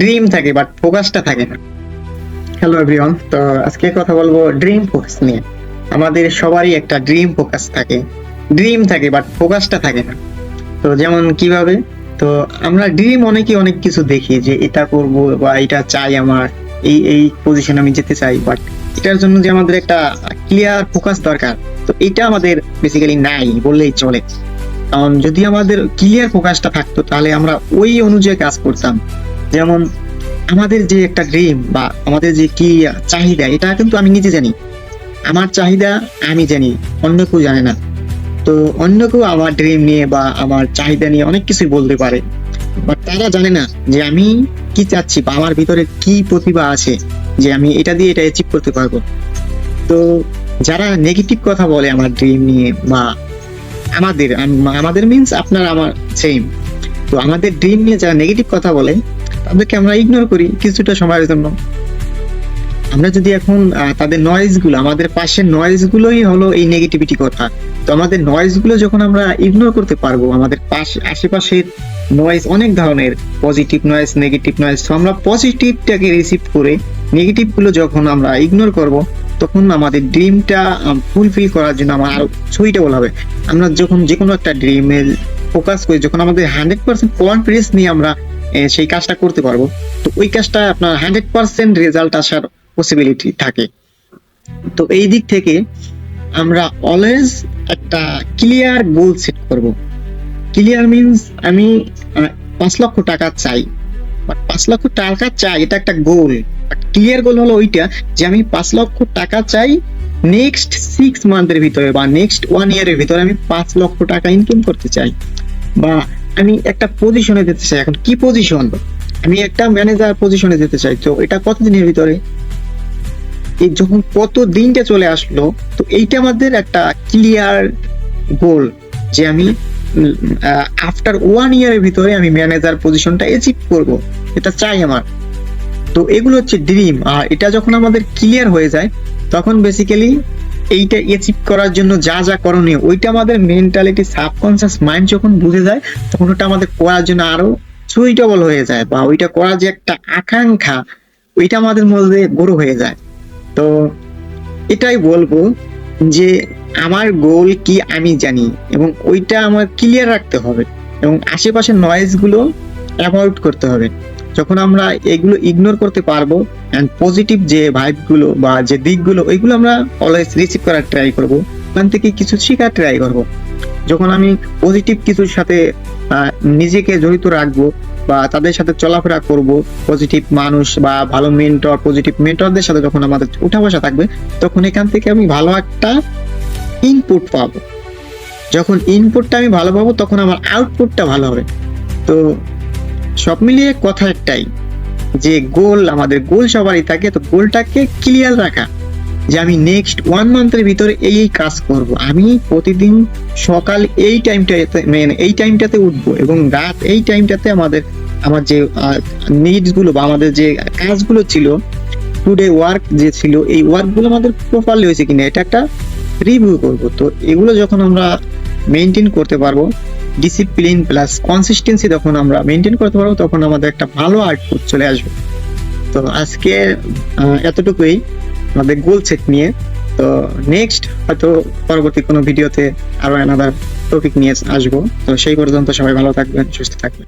Dream থাকে but ফোকাসটা থাকে না। হ্যালো এভরিওয়ান, তো আজকে কথা বলবো ড্রিম ফোকাস নিয়ে। আমাদের সবারই একটা ড্রিম ফোকাস থাকে, ড্রিম থাকে বাট ফোকাসটা থাকে না। তো যেমন কিভাবে, তো আমরা ড্রিম অনেকে অনেক কিছু দেখি যে এটা করব বা এটা চাই, আমার এই এই পজিশন আমি যেতে চাই, বাট এটার জন্য যে আমাদের একটা ক্লিয়ার ফোকাস দরকার, তো এটা আমাদের বেসিক্যালি নাই বললেই চলে। কারণ যদি আমাদের ক্লিয়ার ফোকাসটা থাকতো তাহলে আমরা ওই অনুযায়ী কাজ করতাম। যেমন আমাদের যে একটা ড্রিম বা আমাদের যে কি চাহিদা, এটা কিন্তু আমি নিজে জানি। আমার চাহিদা আমি জানি, অন্য কেউ জানে না। তো অন্য কেউ আমার ড্রিম নিয়ে বা আমার চাহিদা নিয়ে অনেক কিছুই বলতে পারে, বাট তারা জানে না যে আমি কি চাচ্ছি বা আমার ভিতরে কি প্রতিভা আছে যে আমি এটা দিয়ে এটা অ্যাচিভ করতে পারবো। তো যারা নেগেটিভ কথা বলে আমার ড্রিম নিয়ে বা আমাদের আমাদের মিন্স আপনার আমার সেম, তো আমাদের ড্রিম নিয়ে যারা নেগেটিভ কথা বলে তাদেরকে আমরা ইগনোর করি কিছুটা সময়ের জন্য। আমরা যদি এখন তাদের নয়েজ গুলো, আমাদের পাশের নয়েজ গুলোই হলো এই নেগেটিভিটি কথা। তো আমাদের নয়েজ গুলো যখন আমরা ইগনোর করতে পারবো, আমাদের পাশে আশেপাশের নয়েজ অনেক ধরনের, পজিটিভ নয়েজ, নেগেটিভ নয়েজ, তো আমরা পজিটিভটাকে রিসিভ করে নেগেটিভ গুলো যখন আমরা ইগনোর করব, তখন আমাদের ড্রিমটা ফুলফিল করার জন্য আমার আরো সুইটেবল হবে। আমরা যখন যে কোনো একটা ড্রিমের ফোকাস করি, যখন আমাদের 100% কনফিডেন্স নিয়ে আমরা সেই কাজটা করতে পারবো, তো ওই কাজটা আপনার 100% রেজাল্ট আসার পসিবিলিটি থাকে। তো এই দিক থেকে আমরা অলওয়েজ একটা ক্লিয়ার গোল সেট করব। ক্লিয়ার মিন্স আমি 5 লক্ষ টাকা চাই, বাট 5 লক্ষ টাকা চাই এটা একটা গোল। ক্লিয়ার গোল হলো ওইটা যে আমি 5 লক্ষ টাকা চাই, নেক্সট 6 মান্থের ভিতরে বা নেক্সট 1 ইয়ারের ভিতরে আমি 5 লক্ষ টাকা ইনকাম করতে চাই, বা আমি একটা পজিশনে যেতে চাই। এখন কি পজিশন? আমি একটা ম্যানেজার পজিশনে যেতে চাই, তো এটা কতদিনের ভিতরে, এই যখন কত দিনটা চলে আসলো, তো এইটা আমাদের একটা ক্লিয়ার গোল যে আমি আফটার 1 ইয়ারের ভিতরে আমি ম্যানেজার পজিশনটা অ্যাচিভ করব, এটা চাই আমার। তো এগুলো হচ্ছে ড্রিম। আর এটা যখন আমাদের ক্লিয়ার হয়ে যায়, তখন বেসিক্যালি এইটা অ্যাচিভ করার জন্য যা যা করণীয়, ওইটা আমাদের মেন্টালিটি, সাবকনসিয়াস মাইন্ড যখন বুঝে যায়, তখন ওটা আমাদের করার জন্য আরো সুইটেবল হয়ে যায়, বা ওইটা করার যে একটা আকাঙ্ক্ষা, ওইটা আমাদের মধ্যে বড় হয়ে যায়। তো এটাই বলবো যে আমার গোল কি আমি জানি, এবং ওইটা আমার ক্লিয়ার রাখতে হবে, এবং আশেপাশের নয়েজ গুলো অ্যাভয়েড করতে হবে। যখন আমরা এগুলো ইগনোর করতে পারবো এন্ড পজিটিভ যে ভাইব গুলো বা যে দিকগুলো, ওইগুলো আমরা অলওয়েজ রিসিভ করার ট্রাই করব, ওখান থেকে কিছু শেখার ট্রাই করব। যখন আমি পজিটিভ কিছুর সাথে নিজেকে জড়িত রাখবো বা তাদের সাথে চলাফেরা করব, পজিটিভ মানুষ বা ভালো মেন্টর, পজিটিভ মেন্টরদের সাথে যখন আমাদের উঠা বসা থাকবে, তখন এখান থেকে আমি ভালো একটা ইনপুট পাবো। যখন ইনপুটটা আমি ভালো পাবো, তখন আমার আউটপুটটা ভালো হবে। তো সব মিলিয়ে কথা একটাই, যে গোল, আমাদের গোল সবারই থাকে, তো গোলটাকে ক্লিয়ার রাখা যে আমি নেক্সট 1 মান্থের ভিতরে এই এই কাজ করব। আমি প্রতিদিন সকাল এই টাইমটাতে, এই টাইমটাতে উঠবো, এবং রাত এই টাইমটাতে আমার যে নিডস গুলো বা আমাদের যে কাজগুলো ছিল, টুডে ওয়ার্ক যে ছিল, এই ওয়ার্ক গুলো আমাদের প্রপারলি হয়েছে কিনা এটা একটা রিভিউ করব। তো এগুলো যখন আমরা মেনটেন করতে পারবো, ডিসিপ্লিন প্লাস কনসিস্টেন্সি যখন আমরা মেনটেন করতে পারবো, তখন আমাদের একটা ভালো আউটপুট চলে আসবে। তো আজকে এতটুকুই আমাদের গোল সেট নিয়ে। তো নেক্সট হয়তো পরবর্তী কোনো ভিডিওতে আরো অ্যানাদার টপিক নিয়ে আসবো। তো সেই পর্যন্ত সবাই ভালো থাকবেন, সুস্থ থাকবেন।